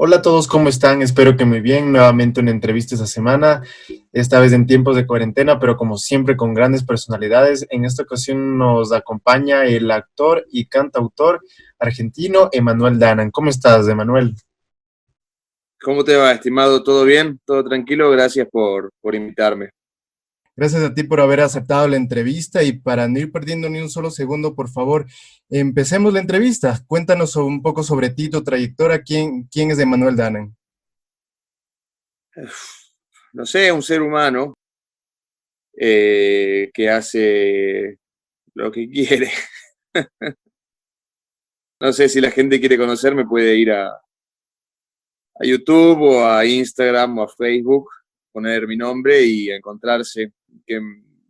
Hola a todos, ¿cómo están? Espero que muy bien. Nuevamente una entrevista esta semana, esta vez en tiempos de cuarentena, pero como siempre con grandes personalidades. En esta ocasión nos acompaña el actor y cantautor argentino Emanuel Danan. ¿Cómo estás, Emanuel? ¿Cómo te va, estimado? ¿Todo bien? ¿Todo tranquilo? Gracias por invitarme. Gracias a ti por haber aceptado la entrevista y para no ir perdiendo ni un solo segundo, por favor, empecemos la entrevista. Cuéntanos un poco sobre ti, tu trayectoria. ¿Quién es Emanuel Danan? No sé, un ser humano que hace lo que quiere. No sé si la gente quiere conocerme, puede ir a YouTube o a Instagram o a Facebook, poner mi nombre y encontrarse, que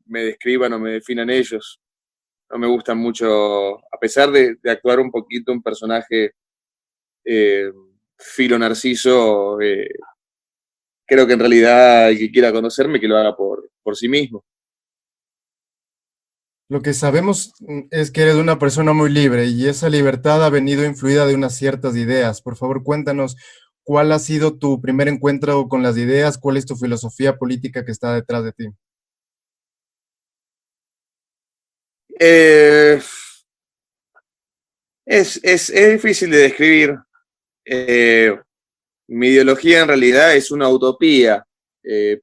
me describan o me definan ellos. No me gustan mucho, a pesar de actuar un poquito un personaje eh, filo narciso, creo que en realidad el que quiera conocerme, que lo haga por sí mismo. Lo que sabemos es que eres una persona muy libre y esa libertad ha venido influida de unas ciertas ideas. Por favor, cuéntanos cuál ha sido tu primer encuentro con las ideas, cuál es tu filosofía política que está detrás de ti. Eh, es difícil de describir. Eh, Mi ideología en realidad es una utopía,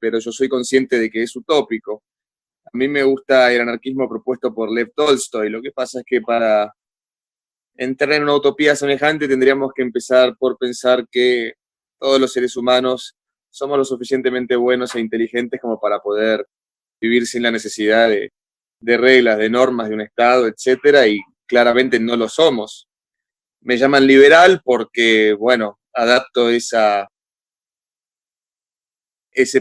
pero yo soy consciente de que es utópico. A mí me gusta el anarquismo propuesto por Lev Tolstoy. Lo que pasa es que para entrar en una utopía semejante tendríamos que empezar por pensar que todos los seres humanos somos lo suficientemente buenos e inteligentes como para poder vivir sin la necesidad de reglas, de normas, de un Estado, etcétera, y claramente no lo somos. Me llaman liberal porque, bueno, adapto ese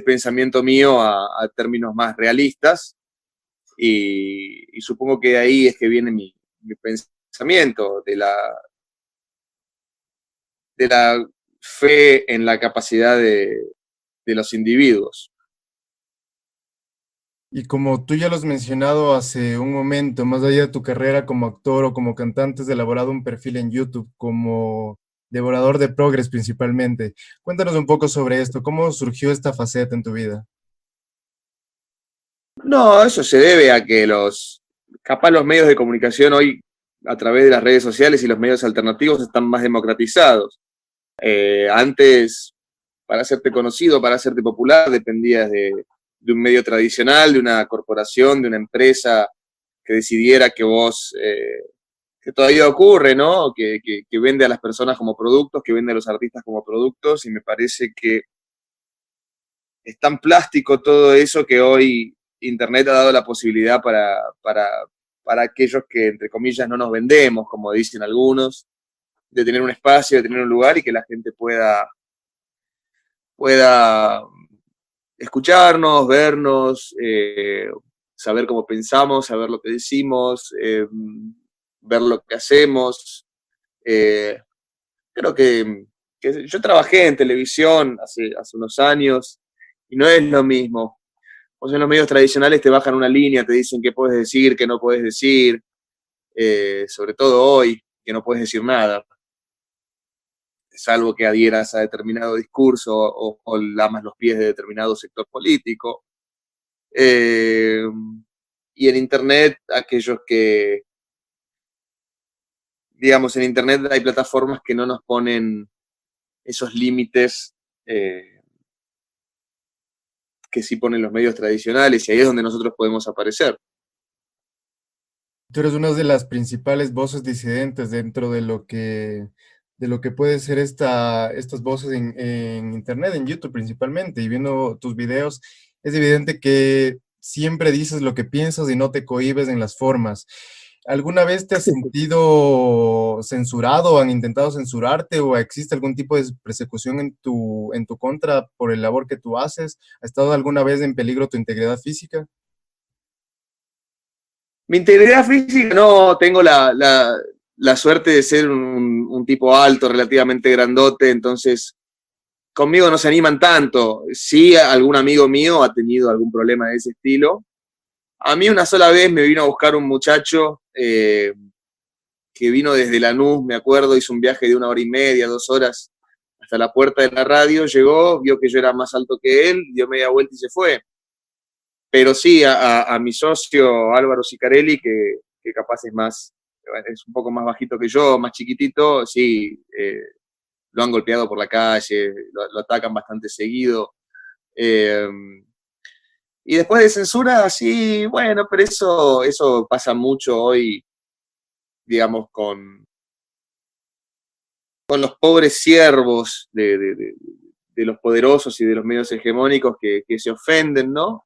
pensamiento mío a términos más realistas y supongo que de ahí es que viene mi pensamiento, de la fe en la capacidad de los individuos. Y como tú ya lo has mencionado hace un momento, más allá de tu carrera como actor o como cantante, has elaborado un perfil en YouTube como devorador de progres principalmente. Cuéntanos un poco sobre esto, ¿cómo surgió esta faceta en tu vida? No, eso se debe a que capaz los medios de comunicación hoy, a través de las redes sociales y los medios alternativos, están más democratizados. Antes, para hacerte conocido, para hacerte popular, dependías de un medio tradicional, de una corporación, de una empresa que decidiera que vos, que todavía ocurre, ¿no? Que vende a las personas como productos, que vende a los artistas como productos, y me parece que es tan plástico todo eso que hoy Internet ha dado la posibilidad para aquellos que, entre comillas, no nos vendemos, como dicen algunos, de tener un espacio, de tener un lugar y que la gente pueda escucharnos, vernos, saber cómo pensamos, saber lo que decimos, ver lo que hacemos. Eh, Creo que yo trabajé en televisión hace unos años y no es lo mismo. Vos en los medios tradicionales te bajan una línea, te dicen qué puedes decir, qué no puedes decir, sobre todo hoy, que no puedes decir nada, salvo que adhieras a determinado discurso o lamas los pies de determinado sector político. Eh, y en Internet, aquellos que, digamos, en Internet hay plataformas que no nos ponen esos límites que sí ponen los medios tradicionales, y ahí es donde nosotros podemos aparecer. Tú eres una de las principales voces disidentes dentro de lo que puede ser estas voces en Internet, en YouTube principalmente, y viendo tus videos, es evidente que siempre dices lo que piensas y no te cohibes en las formas. ¿Alguna vez te has sentido censurado o han intentado censurarte o existe algún tipo de persecución en tu contra por el labor que tú haces? ¿Ha estado alguna vez en peligro tu integridad física? Mi integridad física, no, tengo la suerte de ser un tipo alto, relativamente grandote, entonces conmigo no se animan tanto. Sí, algún amigo mío ha tenido algún problema de ese estilo. A mí una sola vez me vino a buscar un muchacho que vino desde Lanús, me acuerdo, hizo un viaje de 1 hora y media, 2 horas, hasta la puerta de la radio, llegó, vio que yo era más alto que él, dio media vuelta y se fue. Pero sí, a mi socio Álvaro Sicarelli, que capaz es un poco más bajito que yo, más chiquitito, sí, lo han golpeado por la calle, lo atacan bastante seguido. Eh, y después de censura, sí, bueno, pero eso pasa mucho hoy, digamos, con los pobres siervos de los poderosos y de los medios hegemónicos que se ofenden, ¿no?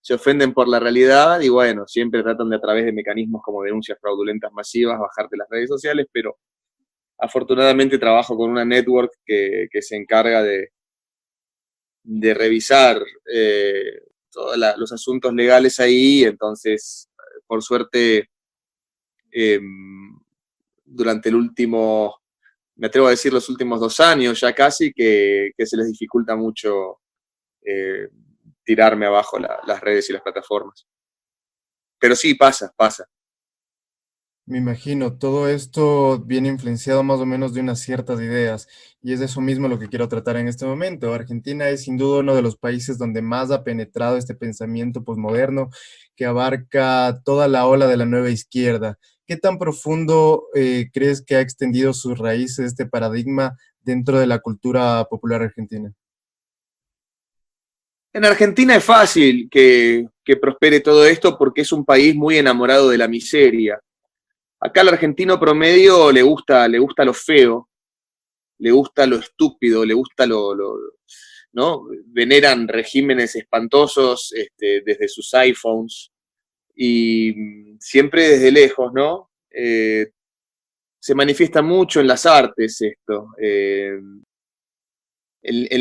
Se ofenden por la realidad y bueno, siempre tratan de a través de mecanismos como denuncias fraudulentas masivas bajarte las redes sociales, pero afortunadamente trabajo con una network que se encarga de revisar todos los asuntos legales ahí, entonces, por suerte, eh, durante me atrevo a decir los últimos 2 años ya casi, que se les dificulta mucho tirarme abajo las redes y las plataformas. Pero sí, pasa. Me imagino, todo esto viene influenciado más o menos de unas ciertas ideas y es de eso mismo lo que quiero tratar en este momento. Argentina es sin duda uno de los países donde más ha penetrado este pensamiento posmoderno que abarca toda la ola de la nueva izquierda. ¿Qué tan profundo crees que ha extendido sus raíces este paradigma dentro de la cultura popular argentina? En Argentina es fácil que prospere todo esto porque es un país muy enamorado de la miseria. Acá al argentino promedio le gusta lo feo, le gusta lo estúpido, le gusta ¿no? Veneran regímenes espantosos desde sus iPhones y siempre desde lejos, ¿no? Se manifiesta mucho en las artes esto. El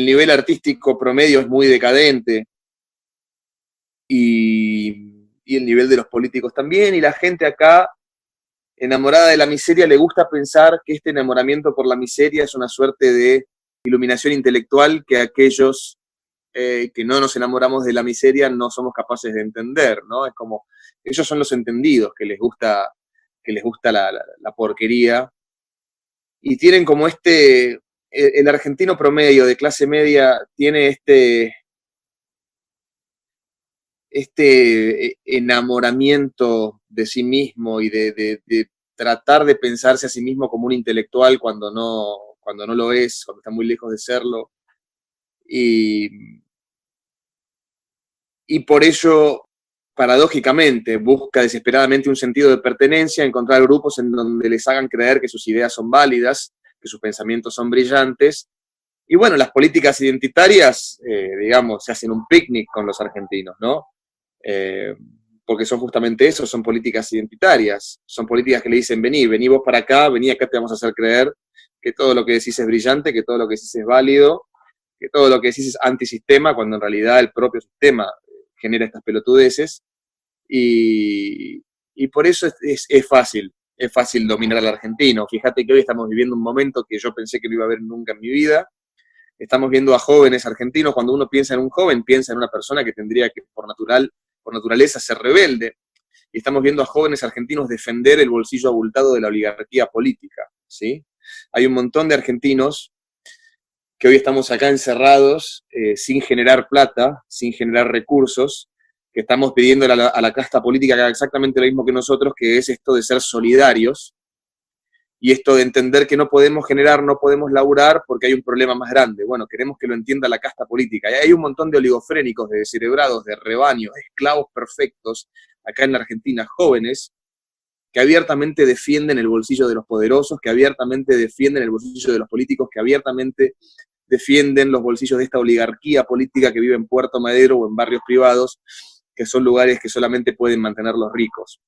nivel artístico promedio es muy decadente y el nivel de los políticos también, y la gente acá enamorada de la miseria le gusta pensar que este enamoramiento por la miseria es una suerte de iluminación intelectual que aquellos que no nos enamoramos de la miseria no somos capaces de entender, ¿no? Es como, ellos son los entendidos, que les gusta la porquería, y tienen como el argentino promedio de clase media tiene este enamoramiento de sí mismo y de tratar de pensarse a sí mismo como un intelectual cuando no lo es, cuando está muy lejos de serlo. Y por ello, paradójicamente, busca desesperadamente un sentido de pertenencia, encontrar grupos en donde les hagan creer que sus ideas son válidas, que sus pensamientos son brillantes. Y bueno, las políticas identitarias, digamos, se hacen un picnic con los argentinos, ¿no? Porque son justamente eso, son políticas identitarias, son políticas que le dicen, vení vos para acá, vení acá, te vamos a hacer creer que todo lo que decís es brillante, que todo lo que decís es válido, que todo lo que decís es antisistema, cuando en realidad el propio sistema genera estas pelotudeces, y por eso es fácil dominar al argentino. Fíjate que hoy estamos viviendo un momento que yo pensé que no iba a haber nunca en mi vida. Estamos viendo a jóvenes argentinos. Cuando uno piensa en un joven, piensa en una persona que tendría que, por naturaleza, ser rebelde. Y estamos viendo a jóvenes argentinos defender el bolsillo abultado de la oligarquía política, ¿sí? Hay un montón de argentinos que hoy estamos acá encerrados sin generar plata, sin generar recursos, que estamos pidiendo a la casta política que haga exactamente lo mismo que nosotros, que es esto de ser solidarios, y esto de entender que no podemos generar, no podemos laburar porque hay un problema más grande. Bueno, queremos que lo entienda la casta política. Y hay un montón de oligofrénicos, de descerebrados, de rebaños, de esclavos perfectos, acá en la Argentina, jóvenes, que abiertamente defienden el bolsillo de los poderosos, que abiertamente defienden el bolsillo de los políticos, que abiertamente defienden los bolsillos de esta oligarquía política que vive en Puerto Madero o en barrios privados, que son lugares que solamente pueden mantener los ricos.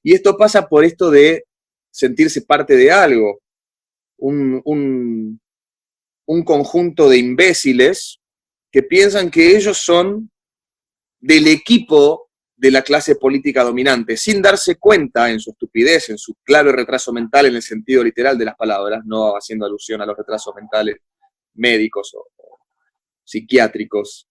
Y esto pasa por esto de sentirse parte de algo, un conjunto de imbéciles que piensan que ellos son del equipo de la clase política dominante, sin darse cuenta en su estupidez, en su claro retraso mental en el sentido literal de las palabras, no haciendo alusión a los retrasos mentales médicos o psiquiátricos,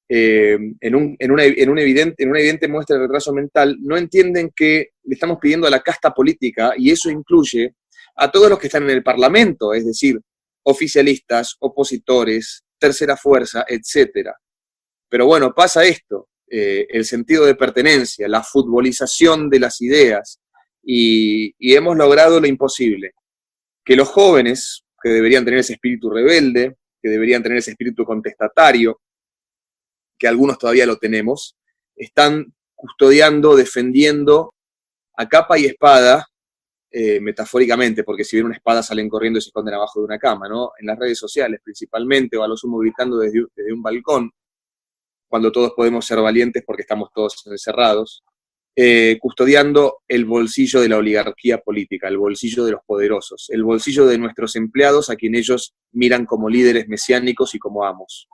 en una evidente muestra de retraso mental, no entienden que le estamos pidiendo a la casta política, y eso incluye a todos los que están en el Parlamento, es decir, oficialistas, opositores, tercera fuerza, etcétera. Pero bueno, pasa esto, el sentido de pertenencia, la futbolización de las ideas, y hemos logrado lo imposible, que los jóvenes, que deberían tener ese espíritu rebelde, que deberían tener ese espíritu contestatario, que algunos todavía lo tenemos, están custodiando, defendiendo a capa y espada, metafóricamente, porque si ven una espada salen corriendo y se esconden abajo de una cama, ¿no? En las redes sociales principalmente, o a lo sumo gritando desde un balcón, cuando todos podemos ser valientes porque estamos todos encerrados, custodiando el bolsillo de la oligarquía política, el bolsillo de los poderosos, el bolsillo de nuestros empleados a quien ellos miran como líderes mesiánicos y como amos.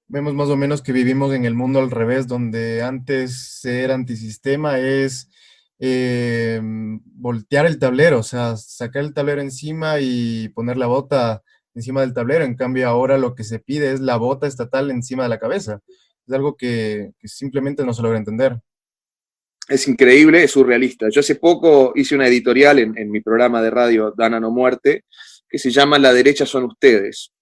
Vemos más o menos que vivimos en el mundo al revés, donde antes ser antisistema es voltear el tablero, o sea, sacar el tablero encima y poner la bota encima del tablero. En cambio, ahora lo que se pide es la bota estatal encima de la cabeza. Es algo que simplemente no se logra entender. Es increíble, es surrealista. Yo hace poco hice una editorial en mi programa de radio Dana No Muerte, que se llama La derecha son ustedes.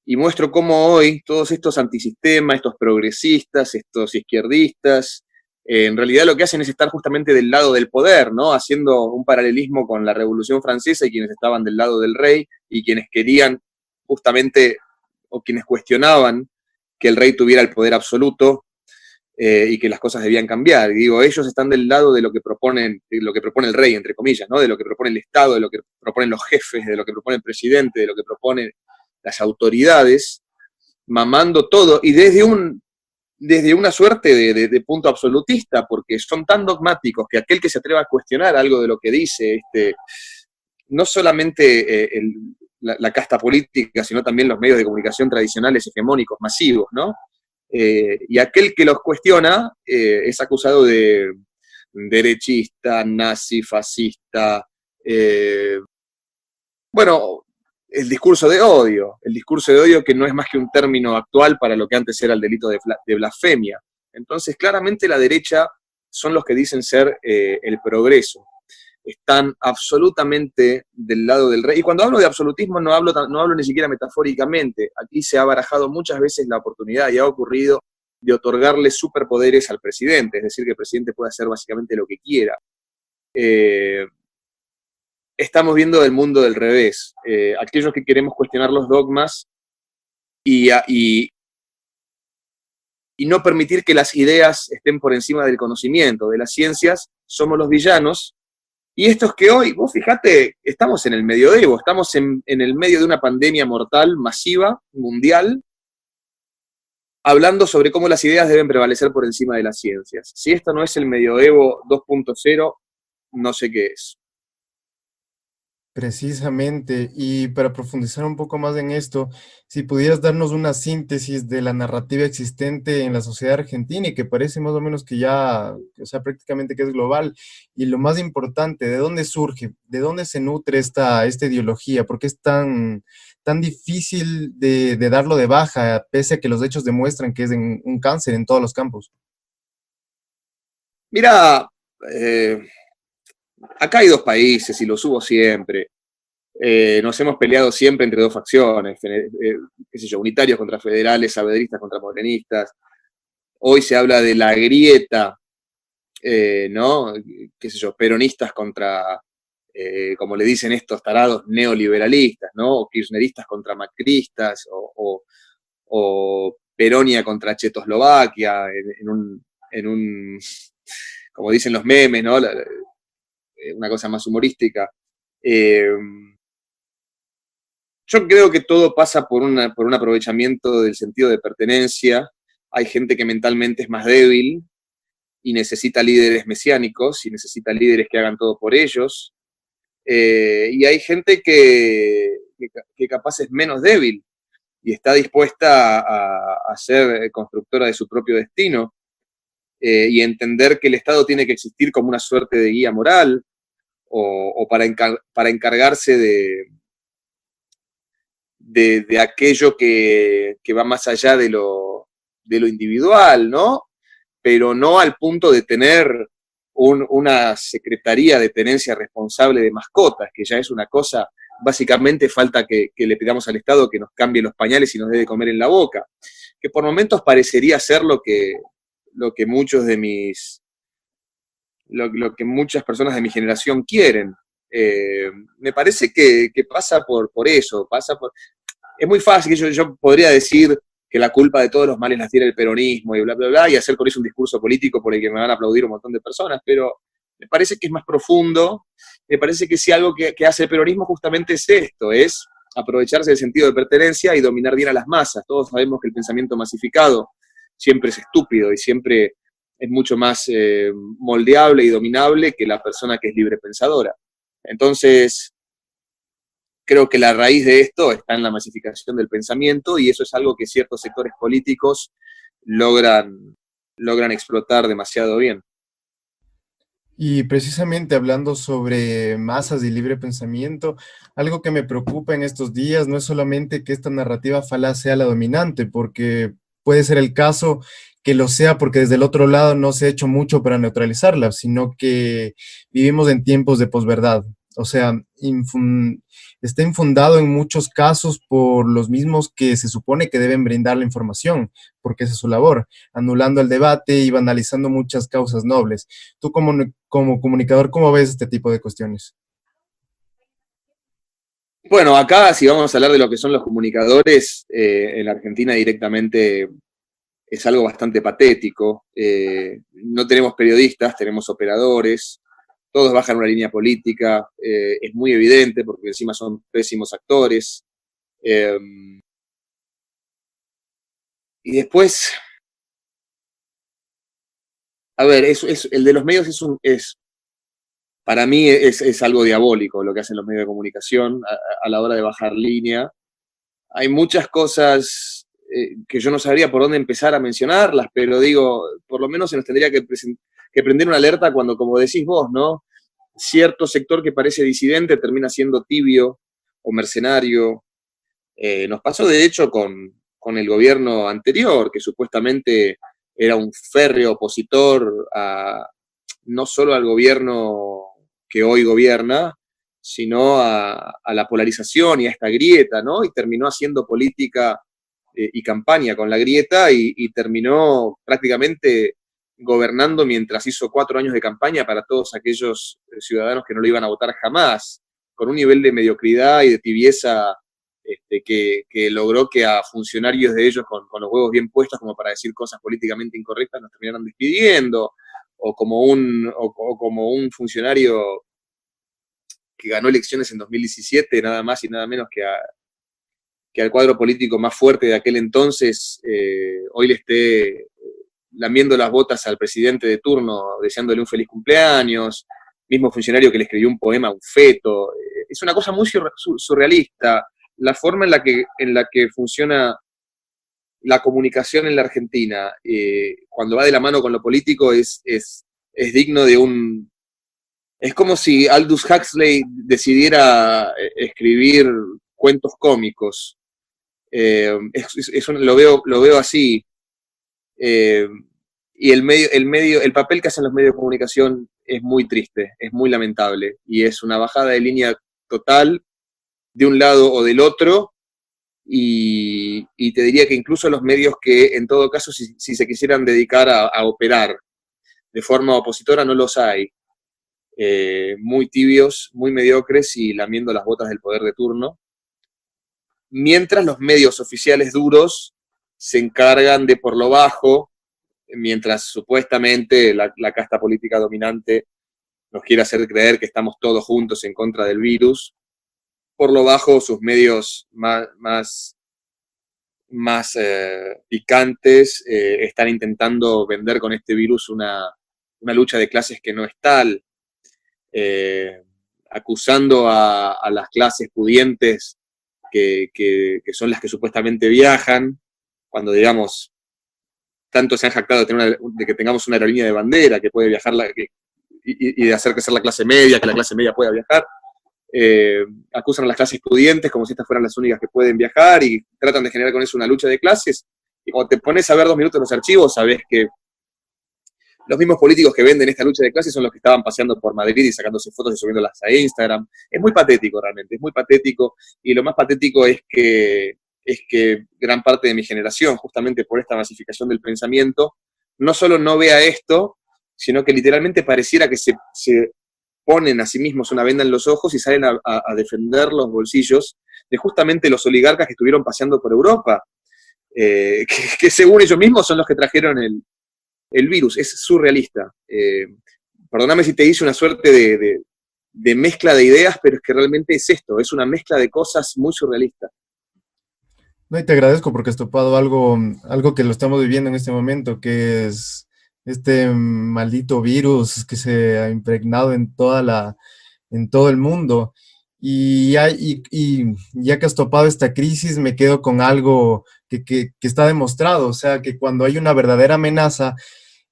Y muestro cómo hoy todos estos antisistemas, estos progresistas, estos izquierdistas, en realidad lo que hacen es estar justamente del lado del poder, ¿no? Haciendo un paralelismo con la Revolución Francesa y quienes estaban del lado del rey y quienes querían justamente, o quienes cuestionaban que el rey tuviera el poder absoluto, y que las cosas debían cambiar. Y digo, ellos están del lado de lo que propone el rey, entre comillas, ¿no? De lo que propone el Estado, de lo que proponen los jefes, de lo que propone el presidente, de lo que proponen las autoridades, mamando todo, y desde una suerte de punto absolutista, porque son tan dogmáticos que aquel que se atreva a cuestionar algo de lo que dice, no solamente la casta política, sino también los medios de comunicación tradicionales, hegemónicos, masivos, ¿no? Y aquel que los cuestiona es acusado de derechista, nazi, fascista, bueno, el discurso de odio que no es más que un término actual para lo que antes era el delito de blasfemia. Entonces, claramente la derecha son los que dicen ser el progreso. Están absolutamente del lado del rey. Y cuando hablo de absolutismo no hablo ni siquiera metafóricamente. Aquí se ha barajado muchas veces la oportunidad, y ha ocurrido, de otorgarle superpoderes al presidente, es decir, que el presidente puede hacer básicamente lo que quiera. Estamos viendo el mundo del revés. Aquellos que queremos cuestionar los dogmas y no permitir que las ideas estén por encima del conocimiento, de las ciencias, somos los villanos. Y estos que hoy, vos fijate, estamos en el medioevo, estamos en el medio de una pandemia mortal, masiva, mundial, hablando sobre cómo las ideas deben prevalecer por encima de las ciencias. Si esto no es el medioevo 2.0, no sé qué es. Precisamente, y para profundizar un poco más en esto, si pudieras darnos una síntesis de la narrativa existente en la sociedad argentina y que parece más o menos que ya, o sea, prácticamente que es global, y lo más importante, ¿de dónde surge? ¿De dónde se nutre esta ideología? ¿Por qué es tan difícil de darlo de baja, pese a que los hechos demuestran que es un cáncer en todos los campos? Mira, acá hay dos países y los hubo siempre. Nos hemos peleado siempre entre dos facciones, qué sé yo, unitarios contra federales, saavedristas contra morenistas. Hoy se habla de la grieta, ¿no? Qué sé yo, peronistas contra, como le dicen estos tarados, neoliberalistas, ¿no? O kirchneristas contra macristas, o Peronia contra Checoslovaquia, en un, como dicen los memes, ¿no? Una cosa más humorística. Yo creo que todo pasa por un aprovechamiento del sentido de pertenencia. Hay gente que mentalmente es más débil y necesita líderes mesiánicos y necesita líderes que hagan todo por ellos. Y hay gente que capaz es menos débil y está dispuesta a ser constructora de su propio destino, y entender que el Estado tiene que existir como una suerte de guía moral, o para encargarse de aquello que va más allá de lo individual, ¿no? Pero no al punto de tener una secretaría de tenencia responsable de mascotas, que ya es una cosa, básicamente falta que le pidamos al Estado que nos cambie los pañales y nos dé de comer en la boca, que por momentos parecería ser lo que muchos de lo que muchas personas de mi generación quieren. Me parece que pasa por eso, es muy fácil, yo podría decir que la culpa de todos los males la tiene el peronismo y bla, bla, bla, y hacer con eso un discurso político por el que me van a aplaudir un montón de personas, pero me parece que es más profundo, me parece que si algo que hace el peronismo justamente es esto, es aprovecharse del sentido de pertenencia y dominar bien a las masas. Todos sabemos que el pensamiento masificado siempre es estúpido y siempre es mucho más moldeable y dominable que la persona que es libre pensadora. Entonces, creo que la raíz de esto está en la masificación del pensamiento y eso es algo que ciertos sectores políticos logran explotar demasiado bien. Y precisamente hablando sobre masas y libre pensamiento, algo que me preocupa en estos días no es solamente que esta narrativa falaz sea la dominante, porque puede ser el caso que lo sea porque desde el otro lado no se ha hecho mucho para neutralizarla, sino que vivimos en tiempos de posverdad. O sea, está infundado en muchos casos por los mismos que se supone que deben brindar la información, porque esa es su labor, anulando el debate y banalizando muchas causas nobles. Tú como comunicador, ¿cómo ves este tipo de cuestiones? Bueno, acá si vamos a hablar de lo que son los comunicadores, en la Argentina directamente es algo bastante patético. No tenemos periodistas, tenemos operadores, todos bajan una línea política, es muy evidente porque encima son pésimos actores. Y después, a ver, el de los medios para mí es algo diabólico lo que hacen los medios de comunicación a la hora de bajar línea. Hay muchas cosas que yo no sabría por dónde empezar a mencionarlas, pero digo, por lo menos se nos tendría que prender una alerta cuando, como decís vos, ¿no? Cierto sector que parece disidente termina siendo tibio o mercenario. Nos pasó, de hecho, con el gobierno anterior, que supuestamente era un férreo opositor no solo al gobierno que hoy gobierna, sino a la polarización y a esta grieta, ¿no? Y terminó haciendo política y campaña con la grieta y terminó prácticamente gobernando mientras hizo 4 años de campaña para todos aquellos ciudadanos que no lo iban a votar jamás, con un nivel de mediocridad y de tibieza que logró que a funcionarios de ellos con los huevos bien puestos como para decir cosas políticamente incorrectas nos terminaran despidiendo, o como un funcionario que ganó elecciones en 2017, nada más y nada menos que al cuadro político más fuerte de aquel entonces, hoy le esté lamiendo las botas al presidente de turno, deseándole un feliz cumpleaños, mismo funcionario que le escribió un poema a un feto. Es una cosa muy surrealista. La forma en la que funciona la comunicación en la Argentina, cuando va de la mano con lo político, es digno de un... Es como si Aldous Huxley decidiera escribir cuentos cómicos. Lo veo así. Y el papel que hacen los medios de comunicación es muy triste, es muy lamentable, y es una bajada de línea total de un lado o del otro, y te diría que incluso los medios que en todo caso si se quisieran dedicar a operar de forma opositora no los hay, muy tibios, muy mediocres y lamiendo las botas del poder de turno, mientras los medios oficiales duros se encargan de por lo bajo, mientras supuestamente la casta política dominante nos quiere hacer creer que estamos todos juntos en contra del virus, por lo bajo sus medios más picantes están intentando vender con este virus una lucha de clases que no es tal, acusando a las clases pudientes que son las que supuestamente viajan, cuando digamos, tanto se han jactado de que tengamos una aerolínea de bandera que puede viajar y de hacer crecer la clase media, que la clase media pueda viajar. acusan a las clases pudientes como si estas fueran las únicas que pueden viajar y tratan de generar con eso una lucha de clases. Y cuando te pones a ver 2 minutos los archivos, sabés que los mismos políticos que venden esta lucha de clases son los que estaban paseando por Madrid y sacándose fotos y subiéndolas a Instagram. Es muy patético realmente, es muy patético. Y lo más patético es que gran parte de mi generación, justamente por esta masificación del pensamiento, no solo no vea esto, sino que literalmente pareciera que se ponen a sí mismos una venda en los ojos y salen a defender los bolsillos de justamente los oligarcas que estuvieron paseando por Europa, que según ellos mismos son los que trajeron el virus. Es surrealista. Perdóname si te hice una suerte de mezcla de ideas, pero es que realmente es esto, es una mezcla de cosas muy surrealista. No, y te agradezco porque has topado algo que lo estamos viviendo en este momento, que es este maldito virus que se ha impregnado en todo el mundo. Y ya que has topado esta crisis, me quedo con algo que está demostrado, o sea, que cuando hay una verdadera amenaza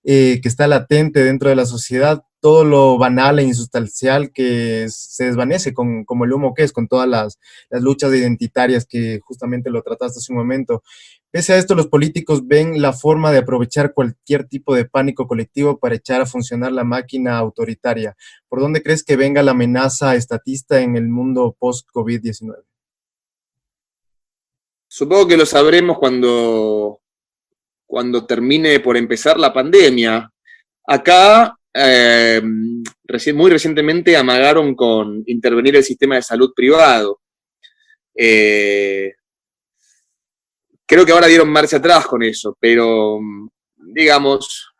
que está latente dentro de la sociedad, todo lo banal e insustancial que se desvanece como el humo que es, con todas las luchas identitarias que justamente lo trataste hace un momento. Pese a esto, los políticos ven la forma de aprovechar cualquier tipo de pánico colectivo para echar a funcionar la máquina autoritaria. ¿Por dónde crees que venga la amenaza estatista en el mundo post-COVID-19? Supongo que lo sabremos cuando termine por empezar la pandemia. Acá, muy recientemente amagaron con intervenir el sistema de salud privado. Creo que ahora dieron marcha atrás con eso, pero digamos,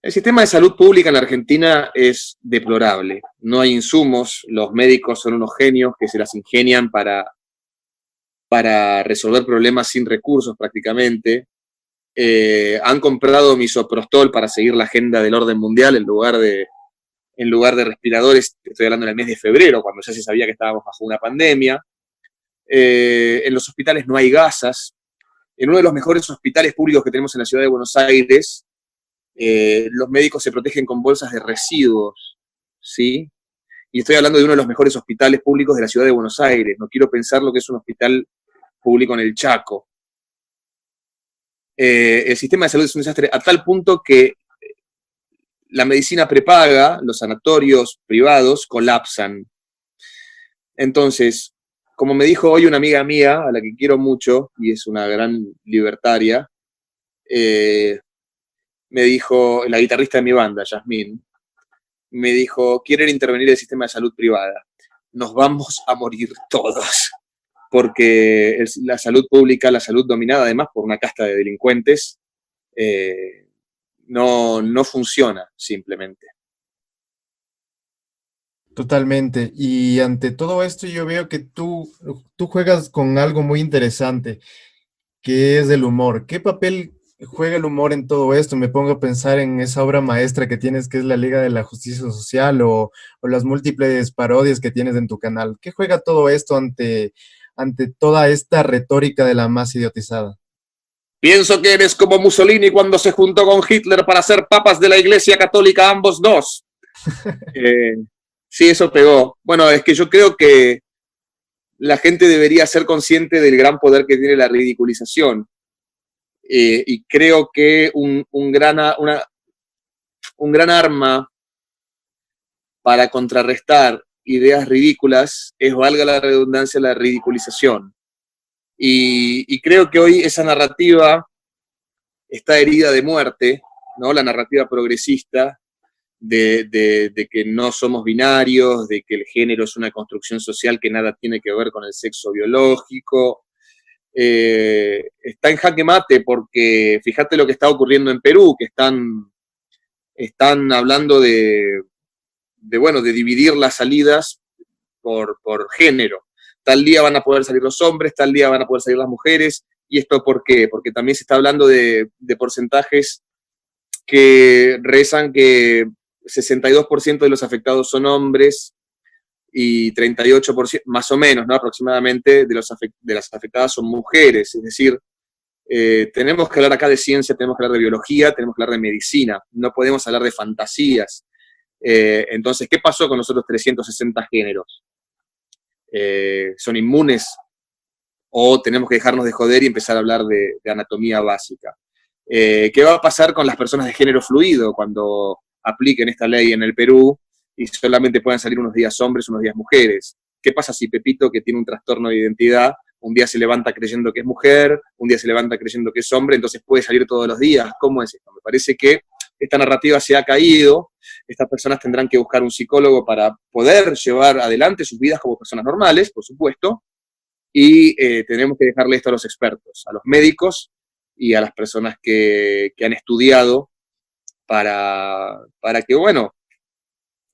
el sistema de salud pública en la Argentina es deplorable. No hay insumos, los médicos son unos genios que se las ingenian para resolver problemas sin recursos prácticamente. Han comprado misoprostol para seguir la agenda del orden mundial en lugar de respiradores. Estoy hablando en el mes de febrero, cuando ya se sabía que estábamos bajo una pandemia. En los hospitales no hay gasas. En uno de los mejores hospitales públicos que tenemos en la ciudad de Buenos Aires, los médicos se protegen con bolsas de residuos, ¿sí? Y estoy hablando de uno de los mejores hospitales públicos de la ciudad de Buenos Aires. No quiero pensar lo que es un hospital público en el Chaco. El sistema de salud es un desastre a tal punto que la medicina prepaga, los sanatorios privados colapsan. Entonces, como me dijo hoy una amiga mía, a la que quiero mucho, y es una gran libertaria, me dijo, la guitarrista de mi banda, Yasmín, me dijo, quieren intervenir el sistema de salud privada. Nos vamos a morir todos. Porque la salud pública, la salud dominada además por una casta de delincuentes, no funciona simplemente. Totalmente. Y ante todo esto yo veo que tú juegas con algo muy interesante, que es el humor. ¿Qué papel juega el humor en todo esto? Me pongo a pensar en esa obra maestra que tienes, que es la Liga de la Justicia Social, o las múltiples parodias que tienes en tu canal. ¿Qué juega todo esto ante toda esta retórica de la masa idiotizada? Pienso que eres como Mussolini cuando se juntó con Hitler para ser papas de la Iglesia Católica, ambos dos. Sí, eso pegó. Bueno, es que yo creo que la gente debería ser consciente del gran poder que tiene la ridiculización. Y creo que un gran arma para contrarrestar ideas ridículas es, valga la redundancia, la ridiculización. Y creo que hoy esa narrativa está herida de muerte, ¿no? La narrativa progresista de que no somos binarios, de que el género es una construcción social que nada tiene que ver con el sexo biológico. Está en jaque mate porque fíjate lo que está ocurriendo en Perú, que están hablando de dividir las salidas por género. Tal día van a poder salir los hombres, tal día van a poder salir las mujeres. ¿Y esto por qué? Porque también se está hablando de porcentajes que rezan que 62% de los afectados son hombres y 38%, más o menos, ¿no? Aproximadamente, de las afectadas son mujeres. Es decir, tenemos que hablar acá de ciencia, tenemos que hablar de biología, tenemos que hablar de medicina. No podemos hablar de fantasías. Entonces, ¿qué pasó con los otros 360 géneros? ¿Son inmunes o tenemos que dejarnos de joder y empezar a hablar de anatomía básica? ¿Qué va a pasar con las personas de género fluido cuando apliquen esta ley en el Perú y solamente puedan salir unos días hombres, unos días mujeres? ¿Qué pasa si Pepito, que tiene un trastorno de identidad, un día se levanta creyendo que es mujer, un día se levanta creyendo que es hombre, entonces puede salir todos los días? ¿Cómo es esto? Me parece que esta narrativa se ha caído, estas personas tendrán que buscar un psicólogo para poder llevar adelante sus vidas como personas normales, por supuesto, y tenemos que dejarle esto a los expertos, a los médicos y a las personas que han estudiado para que, bueno,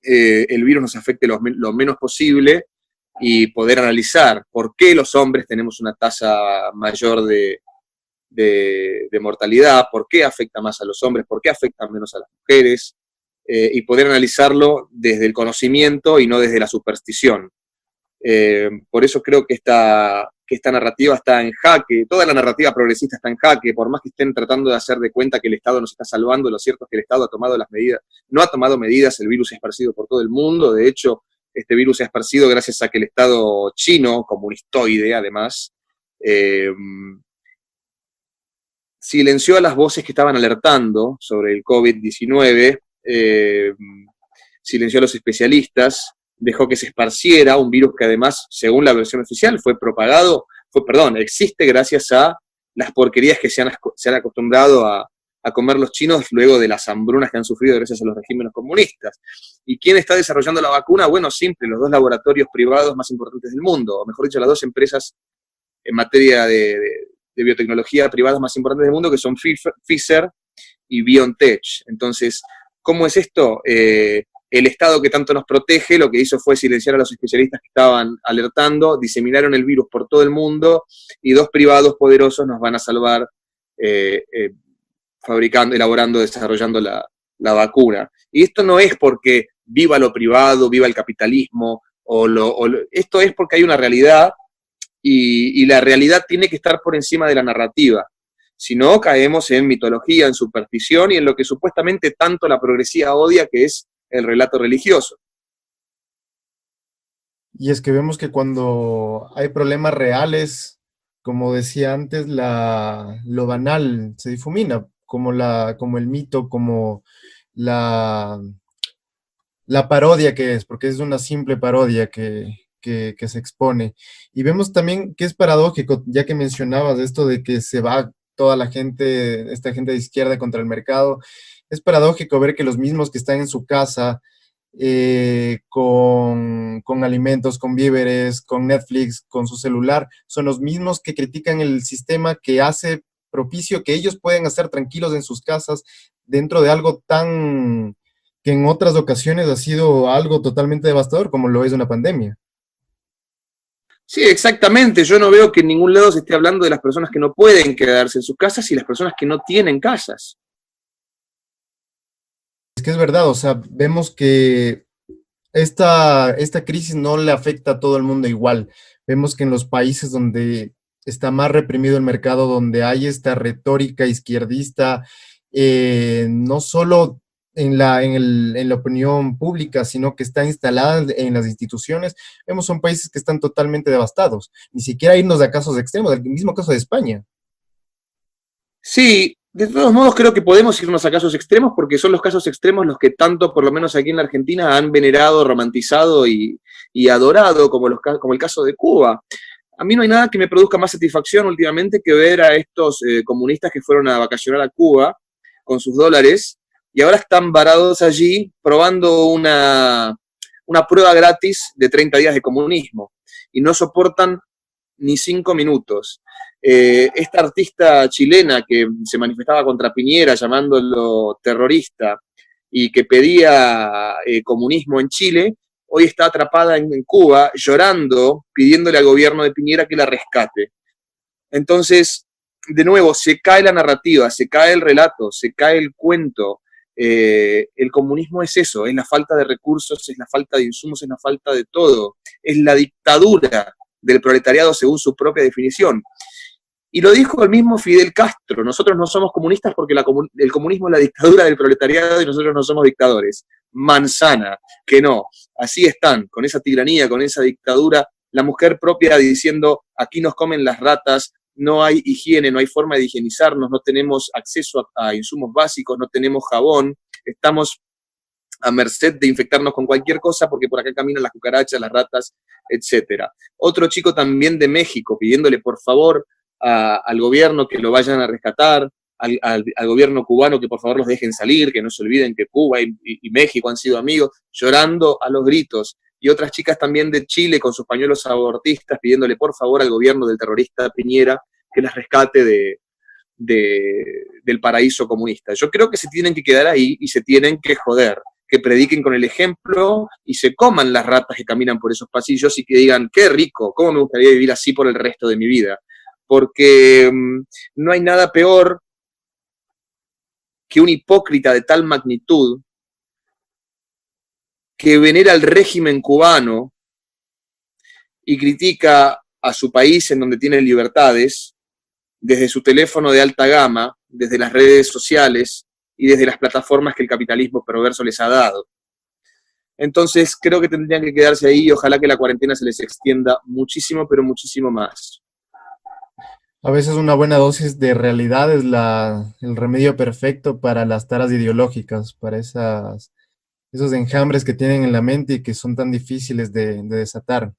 el virus nos afecte lo menos posible y poder analizar por qué los hombres tenemos una tasa mayor de mortalidad, por qué afecta más a los hombres, por qué afecta menos a las mujeres, y poder analizarlo desde el conocimiento y no desde la superstición. Por eso creo que esta narrativa está en jaque, toda la narrativa progresista está en jaque, por más que estén tratando de hacer de cuenta que el Estado nos está salvando, lo cierto es que el Estado ha tomado las medidas, no ha tomado medidas, el virus se ha esparcido por todo el mundo, de hecho, este virus se ha esparcido gracias a que el Estado chino, comunistoide además, silenció a las voces que estaban alertando sobre el COVID-19, silenció a los especialistas, dejó que se esparciera un virus que además, según la versión oficial, existe gracias a las porquerías que se han acostumbrado a comer los chinos luego de las hambrunas que han sufrido gracias a los regímenes comunistas. ¿Y quién está desarrollando la vacuna? Bueno, simple, los dos laboratorios privados más importantes del mundo, o mejor dicho, las dos empresas en materia de biotecnología privadas más importantes del mundo, que son Pfizer y BioNTech. Entonces, ¿cómo es esto? El Estado que tanto nos protege lo que hizo fue silenciar a los especialistas que estaban alertando, diseminaron el virus por todo el mundo y dos privados poderosos nos van a salvar fabricando, elaborando, desarrollando la vacuna. Y esto no es porque viva lo privado, viva el capitalismo, esto es porque hay una realidad y la realidad tiene que estar por encima de la narrativa. Si no, caemos en mitología, en superstición y en lo que supuestamente tanto la progresía odia, que es el relato religioso. Y es que vemos que cuando hay problemas reales, como decía antes, lo banal se difumina, como el mito, como la, la parodia que es, porque es una simple parodia que se expone. Y vemos también que es paradójico, ya que mencionabas esto de que se va toda la gente, esta gente de izquierda contra el mercado, es paradójico ver que los mismos que están en su casa con alimentos, con víveres, con Netflix, con su celular, son los mismos que critican el sistema que hace propicio que ellos pueden estar tranquilos en sus casas dentro de algo tan que en otras ocasiones ha sido algo totalmente devastador como lo es una pandemia. Sí, exactamente. Yo no veo que en ningún lado se esté hablando de las personas que no pueden quedarse en sus casas y las personas que no tienen casas. Es que es verdad, o sea, vemos que esta crisis no le afecta a todo el mundo igual. Vemos que en los países donde está más reprimido el mercado, donde hay esta retórica izquierdista, no solo en la opinión pública, sino que está instalada en las instituciones, vemos son países que están totalmente devastados. Ni siquiera irnos a casos extremos, el mismo caso de España. Sí, de todos modos creo que podemos irnos a casos extremos porque son los casos extremos los que tanto, por lo menos aquí en la Argentina, han venerado, romantizado y adorado, como el caso de Cuba. A mí no hay nada que me produzca más satisfacción últimamente que ver a estos comunistas que fueron a vacacionar a Cuba con sus dólares y ahora están varados allí probando una prueba gratis de 30 días de comunismo y no soportan ni 5 minutos. Esta artista chilena que se manifestaba contra Piñera llamándolo terrorista y que pedía comunismo en Chile, hoy está atrapada en Cuba llorando, pidiéndole al gobierno de Piñera que la rescate. Entonces, de nuevo, se cae la narrativa, se cae el relato, se cae el cuento. El comunismo es eso, es la falta de recursos, es la falta de insumos, es la falta de todo. Es la dictadura del proletariado según su propia definición. Y lo dijo el mismo Fidel Castro, nosotros no somos comunistas porque el comunismo es la dictadura del proletariado y nosotros no somos dictadores. Manzana, que no. Así están, con esa tiranía, con esa dictadura, la mujer propia diciendo, aquí nos comen las ratas, no hay higiene, no hay forma de higienizarnos, no tenemos acceso a insumos básicos, no tenemos jabón, estamos a merced de infectarnos con cualquier cosa porque por acá caminan las cucarachas, las ratas, etc. Otro chico también de México pidiéndole por favor al gobierno que lo vayan a rescatar, al gobierno cubano que por favor los dejen salir, que no se olviden que Cuba y México han sido amigos, llorando a los gritos. Y otras chicas también de Chile con sus pañuelos abortistas pidiéndole por favor al gobierno del terrorista Piñera que las rescate del paraíso comunista. Yo creo que se tienen que quedar ahí y se tienen que joder, que prediquen con el ejemplo y se coman las ratas que caminan por esos pasillos y que digan, qué rico, cómo me gustaría vivir así por el resto de mi vida. Porque no hay nada peor que un hipócrita de tal magnitud que venera al régimen cubano y critica a su país en donde tiene libertades desde su teléfono de alta gama, desde las redes sociales y desde las plataformas que el capitalismo perverso les ha dado. Entonces creo que tendrían que quedarse ahí y ojalá que la cuarentena se les extienda muchísimo, pero muchísimo más. A veces una buena dosis de realidad es el remedio perfecto para las taras ideológicas, para esos enjambres que tienen en la mente y que son tan difíciles de desatar.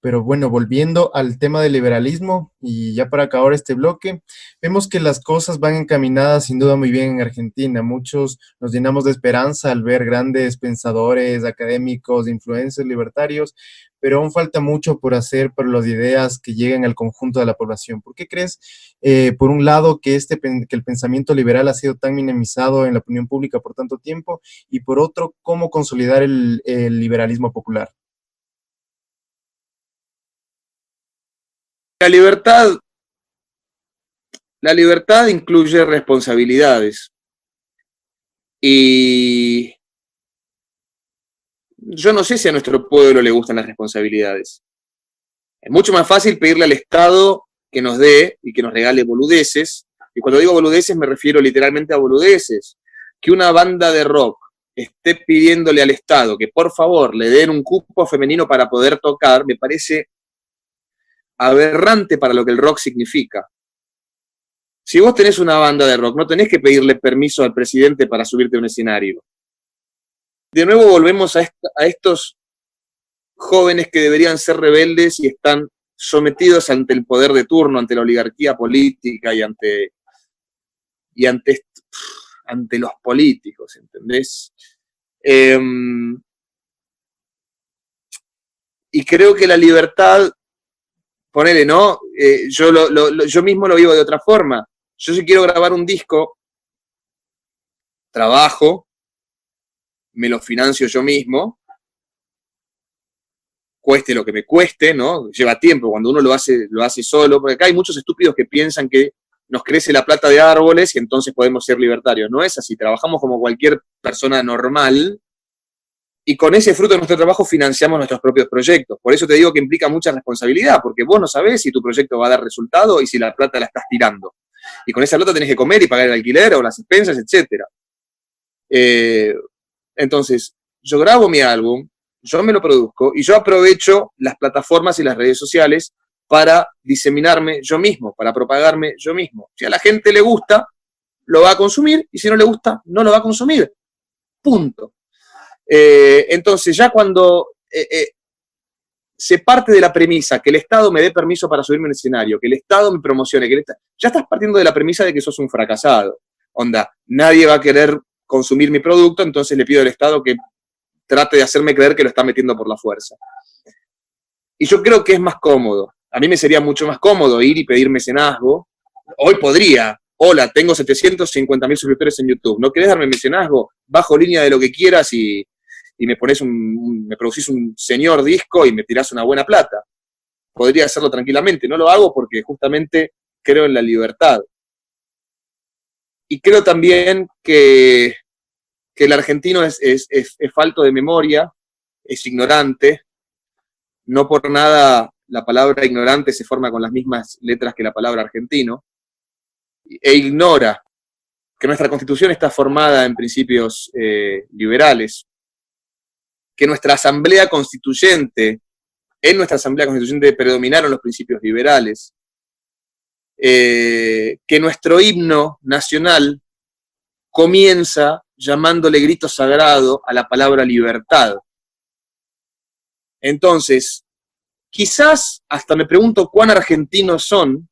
Pero bueno, volviendo al tema del liberalismo y ya para acabar este bloque, vemos que las cosas van encaminadas sin duda muy bien en Argentina. Muchos nos llenamos de esperanza al ver grandes pensadores, académicos, influencers libertarios, pero aún falta mucho por hacer para las ideas que lleguen al conjunto de la población. ¿Por qué crees, por un lado, que que el pensamiento liberal ha sido tan minimizado en la opinión pública por tanto tiempo? Y por otro, ¿cómo consolidar el liberalismo popular? La libertad incluye responsabilidades. Y yo no sé si a nuestro pueblo le gustan las responsabilidades. Es mucho más fácil pedirle al Estado que nos dé y que nos regale boludeces. Y cuando digo boludeces me refiero literalmente a boludeces. Que una banda de rock esté pidiéndole al Estado que por favor le den un cupo femenino para poder tocar, me parece aberrante para lo que el rock significa. Si vos tenés una banda de rock, no tenés que pedirle permiso al presidente para subirte a un escenario. De nuevo volvemos a estos jóvenes que deberían ser rebeldes y están sometidos ante el poder de turno, ante la oligarquía política y ante los políticos, ¿entendés? Y creo que la libertad, ponele, ¿no? Yo mismo lo vivo de otra forma. Yo si quiero grabar un disco, trabajo, me lo financio yo mismo, cueste lo que me cueste, ¿no? Lleva tiempo, cuando uno lo hace solo, porque acá hay muchos estúpidos que piensan que nos crece la plata de árboles y entonces podemos ser libertarios. No es así, trabajamos como cualquier persona normal y con ese fruto de nuestro trabajo financiamos nuestros propios proyectos. Por eso te digo que implica mucha responsabilidad, porque vos no sabés si tu proyecto va a dar resultado y si la plata la estás tirando. Y con esa plata tenés que comer y pagar el alquiler o las expensas, etc. Entonces, yo grabo mi álbum, yo me lo produzco y yo aprovecho las plataformas y las redes sociales para diseminarme yo mismo, para propagarme yo mismo. Si a la gente le gusta, lo va a consumir y si no le gusta, no lo va a consumir. Punto. Entonces, ya cuando se parte de la premisa que el Estado me dé permiso para subirme al escenario, que el Estado me promocione, ya estás partiendo de la premisa de que sos un fracasado. Onda, nadie va a querer consumir mi producto, entonces le pido al Estado que trate de hacerme creer que lo está metiendo por la fuerza. Y yo creo que es más cómodo. A mí me sería mucho más cómodo ir y pedir mecenazgo. Hoy podría. Hola, tengo 750.000 suscriptores en YouTube. ¿No querés darme mecenazgo? Bajo línea de lo que quieras y me producís un señor disco y me tirás una buena plata. Podría hacerlo tranquilamente. No lo hago porque justamente creo en la libertad. Y creo también que el argentino es falto de memoria, es ignorante, no por nada la palabra ignorante se forma con las mismas letras que la palabra argentino, e ignora que nuestra Constitución está formada en principios liberales, que nuestra Asamblea Constituyente, en nuestra Asamblea Constituyente predominaron los principios liberales, que nuestro himno nacional comienza llamándole grito sagrado a la palabra libertad. Entonces, quizás hasta me pregunto cuán argentinos son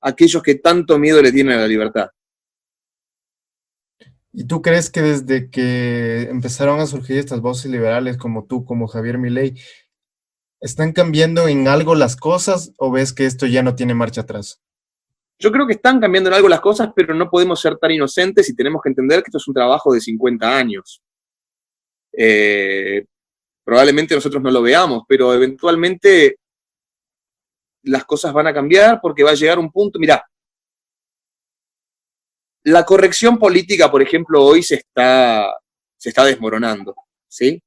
aquellos que tanto miedo le tienen a la libertad. ¿Y tú crees que desde que empezaron a surgir estas voces liberales como tú, como Javier Milei, están cambiando en algo las cosas o ves que esto ya no tiene marcha atrás? Yo creo que están cambiando en algo las cosas, pero no podemos ser tan inocentes y tenemos que entender que esto es un trabajo de 50 años. Probablemente nosotros no lo veamos, pero eventualmente las cosas van a cambiar porque va a llegar un punto. Mirá, la corrección política, por ejemplo, hoy se está desmoronando, ¿sí?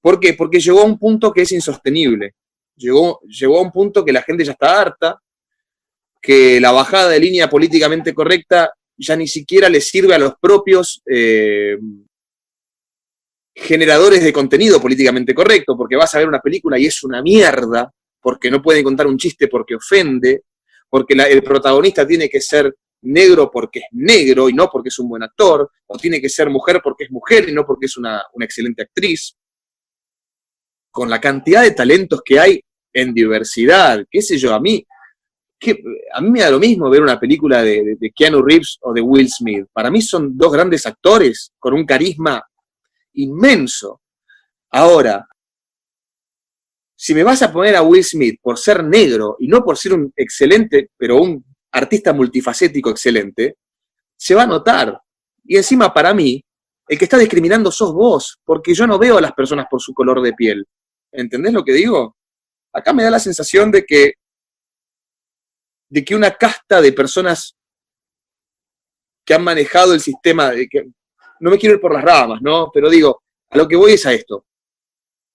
¿Por qué? Porque llegó a un punto que es insostenible. Llegó a un punto que la gente ya está harta, que la bajada de línea políticamente correcta ya ni siquiera le sirve a los propios generadores de contenido políticamente correcto, porque vas a ver una película y es una mierda, porque no pueden contar un chiste porque ofende, porque el protagonista tiene que ser negro porque es negro y no porque es un buen actor, o tiene que ser mujer porque es mujer y no porque es una excelente actriz. Con la cantidad de talentos que hay en diversidad, qué sé yo, a mí me da lo mismo ver una película de Keanu Reeves o de Will Smith. Para mí son dos grandes actores con un carisma inmenso. Ahora, si me vas a poner a Will Smith por ser negro y no por ser un excelente, pero un artista multifacético excelente, se va a notar. Y encima, para mí, el que está discriminando sos vos, porque yo no veo a las personas por su color de piel. ¿Entendés lo que digo? Acá me da la sensación de que una casta de personas que han manejado el sistema, no me quiero ir por las ramas, ¿no? Pero digo, a lo que voy es a esto.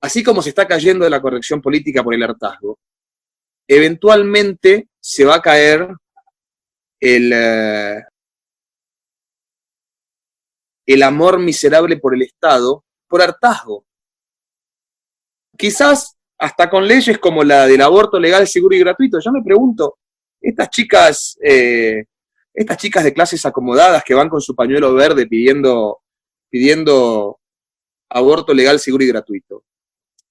Así como se está cayendo de la corrección política por el hartazgo, eventualmente se va a caer el amor miserable por el Estado por hartazgo. Quizás hasta con leyes como la del aborto legal, seguro y gratuito. Yo me pregunto, estas chicas de clases acomodadas que van con su pañuelo verde pidiendo aborto legal, seguro y gratuito,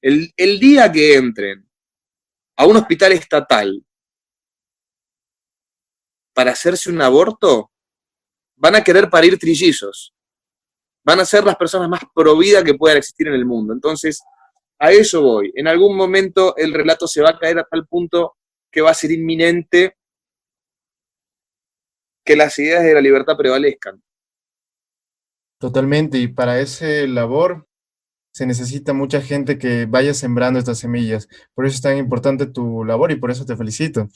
el día que entren a un hospital estatal para hacerse un aborto, van a querer parir trillizos. Van a ser las personas más pro vida que puedan existir en el mundo. Entonces, a eso voy. En algún momento el relato se va a caer a tal punto que va a ser inminente que las ideas de la libertad prevalezcan. Totalmente, y para esa labor se necesita mucha gente que vaya sembrando estas semillas. Por eso es tan importante tu labor y por eso te felicito.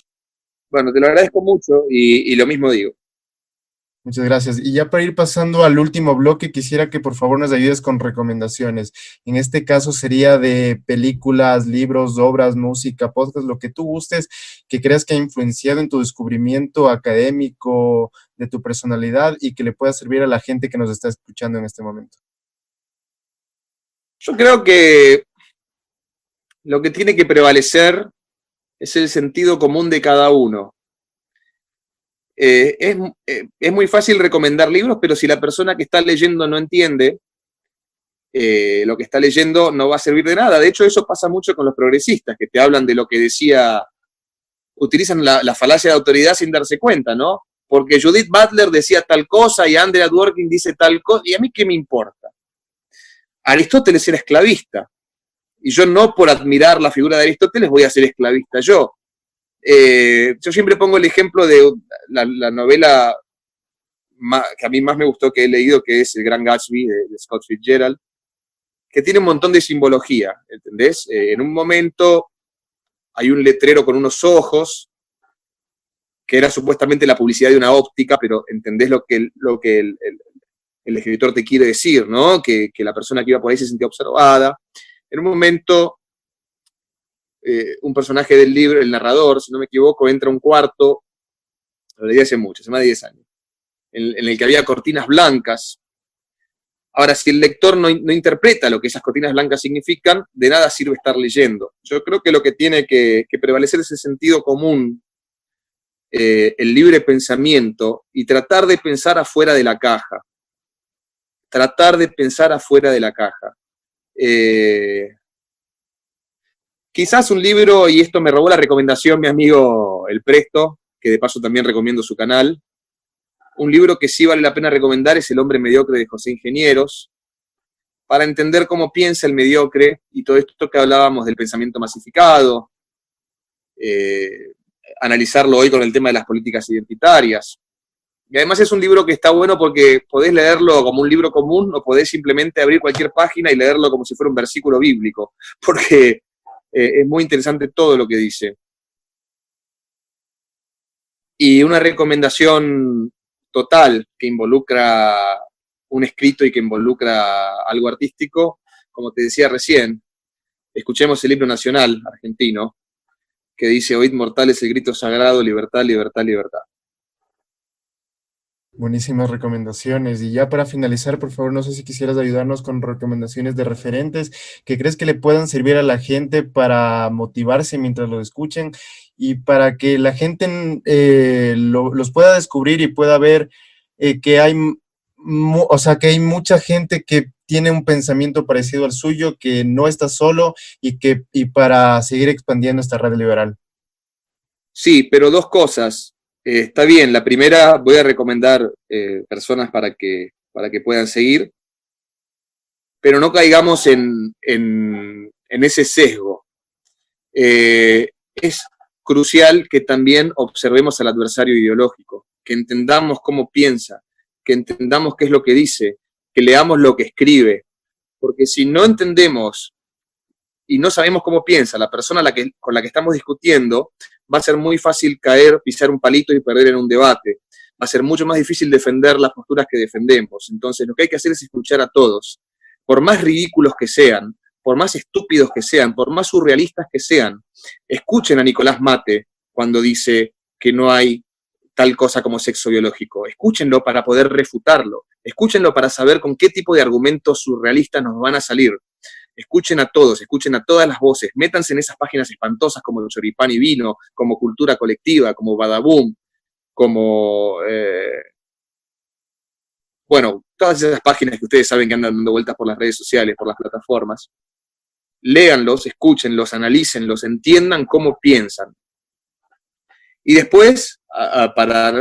Bueno, te lo agradezco mucho y lo mismo digo. Muchas gracias. Y ya para ir pasando al último bloque, quisiera que por favor nos ayudes con recomendaciones. En este caso sería de películas, libros, obras, música, podcast, lo que tú gustes, que creas que ha influenciado en tu descubrimiento académico de tu personalidad y que le pueda servir a la gente que nos está escuchando en este momento. Yo creo que lo que tiene que prevalecer es el sentido común de cada uno. Es muy fácil recomendar libros, pero si la persona que está leyendo no entiende lo que está leyendo, no va a servir de nada. De hecho, eso pasa mucho con los progresistas, que te hablan de lo que decía, utilizan la falacia de autoridad sin darse cuenta, ¿no? Porque Judith Butler decía tal cosa y Andrea Dworkin dice tal cosa, y a mí qué me importa. Aristóteles era esclavista, y yo no por admirar la figura de Aristóteles voy a ser esclavista yo. Yo siempre pongo el ejemplo de la novela que a mí más me gustó que he leído, que es El Gran Gatsby, de Scott Fitzgerald, que tiene un montón de simbología, ¿entendés? En un momento hay un letrero con unos ojos, que era supuestamente la publicidad de una óptica, pero entendés lo que el escritor te quiere decir, ¿no? Que la persona que iba por ahí se sentía observada. En un momento un personaje del libro, el narrador, si no me equivoco, entra a un cuarto, lo leí hace mucho, hace más de 10 años, en el que había cortinas blancas. Ahora, si el lector no interpreta lo que esas cortinas blancas significan, de nada sirve estar leyendo. Yo creo que lo que tiene que prevalecer es el sentido común, el libre pensamiento y tratar de pensar afuera de la caja. Tratar de pensar afuera de la caja. Quizás un libro, y esto me robó la recomendación mi amigo El Presto, que de paso también recomiendo su canal. Un libro que sí vale la pena recomendar es El hombre mediocre de José Ingenieros, para entender cómo piensa el mediocre y todo esto que hablábamos del pensamiento masificado, analizarlo hoy con el tema de las políticas identitarias. Y además es un libro que está bueno porque podés leerlo como un libro común o podés simplemente abrir cualquier página y leerlo como si fuera un versículo bíblico, porque es muy interesante todo lo que dice. Y una recomendación total que involucra un escrito y que involucra algo artístico, como te decía recién, escuchemos el himno nacional argentino, que dice: oíd mortales el grito sagrado, libertad, libertad, libertad. Buenísimas recomendaciones. Y ya para finalizar, por favor, no sé si quisieras ayudarnos con recomendaciones de referentes que crees que le puedan servir a la gente para motivarse mientras lo escuchen y para que la gente los pueda descubrir y pueda ver que hay, o sea, que hay mucha gente que tiene un pensamiento parecido al suyo, que no está solo y para seguir expandiendo esta red liberal. Sí, pero dos cosas. Está bien, la primera voy a recomendar personas para que puedan seguir, pero no caigamos en ese sesgo. Es crucial que también observemos al adversario ideológico, que entendamos cómo piensa, que entendamos qué es lo que dice, que leamos lo que escribe, porque si no entendemos y no sabemos cómo piensa la persona con la que estamos discutiendo, va a ser muy fácil caer, pisar un palito y perder en un debate. Va a ser mucho más difícil defender las posturas que defendemos. Entonces, lo que hay que hacer es escuchar a todos, por más ridículos que sean, por más estúpidos que sean, por más surrealistas que sean. Escuchen a Nicolás Mate cuando dice que no hay tal cosa como sexo biológico. Escúchenlo para poder refutarlo. Escúchenlo para saber con qué tipo de argumentos surrealistas nos van a salir. Escuchen a todos, escuchen a todas las voces, métanse en esas páginas espantosas como Choripán y Vino, como Cultura Colectiva, como Badaboom, como, bueno, todas esas páginas que ustedes saben que andan dando vueltas por las redes sociales, por las plataformas. Léanlos, escúchenlos, analícenlos, entiendan cómo piensan. Y después, para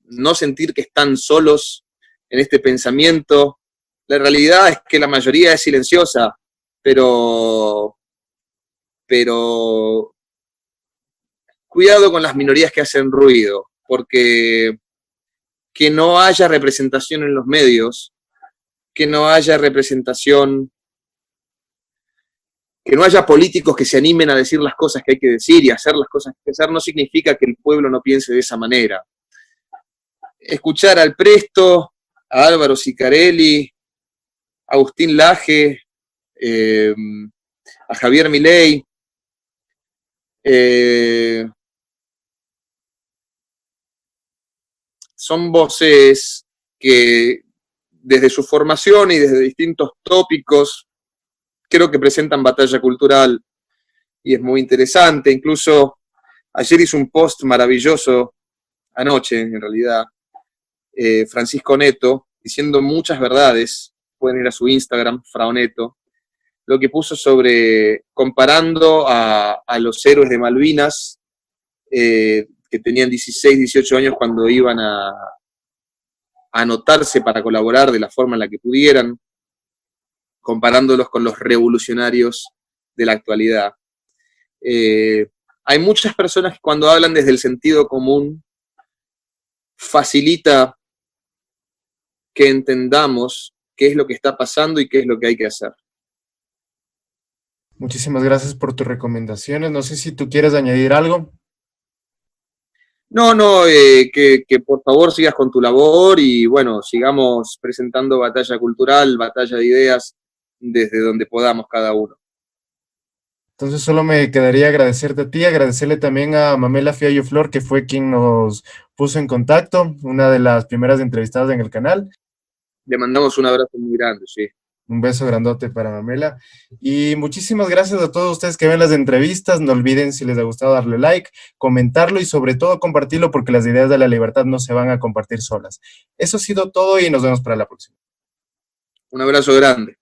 no sentir que están solos en este pensamiento, la realidad es que la mayoría es silenciosa, pero cuidado con las minorías que hacen ruido, porque que no haya representación en los medios, que no haya representación, que no haya políticos que se animen a decir las cosas que hay que decir y hacer las cosas que hay que hacer, no significa que el pueblo no piense de esa manera. Escuchar al Presto, a Álvaro Sicarelli, a Agustín Laje, a Javier Milei, son voces que desde su formación y desde distintos tópicos creo que presentan batalla cultural y es muy interesante. Incluso ayer hizo un post maravilloso, anoche en realidad, Francisco Neto, diciendo muchas verdades. Pueden ir a su Instagram, Fraoneto, lo que puso sobre, comparando a los héroes de Malvinas, que tenían 16, 18 años cuando iban a anotarse para colaborar de la forma en la que pudieran, comparándolos con los revolucionarios de la actualidad. Hay muchas personas que cuando hablan desde el sentido común, facilita que entendamos qué es lo que está pasando y qué es lo que hay que hacer. Muchísimas gracias por tus recomendaciones. No sé si tú quieres añadir algo. No, que por favor sigas con tu labor y bueno, sigamos presentando batalla cultural, batalla de ideas desde donde podamos cada uno. Entonces solo me quedaría agradecerte a ti, agradecerle también a Mamela Fiallo Flor, que fue quien nos puso en contacto, una de las primeras entrevistadas en el canal. Le mandamos un abrazo muy grande, sí. Un beso grandote para Mamela. Y muchísimas gracias a todos ustedes que ven las entrevistas. No olviden, si les ha gustado, darle like, comentarlo y sobre todo compartirlo, porque las ideas de la libertad no se van a compartir solas. Eso ha sido todo y nos vemos para la próxima. Un abrazo grande.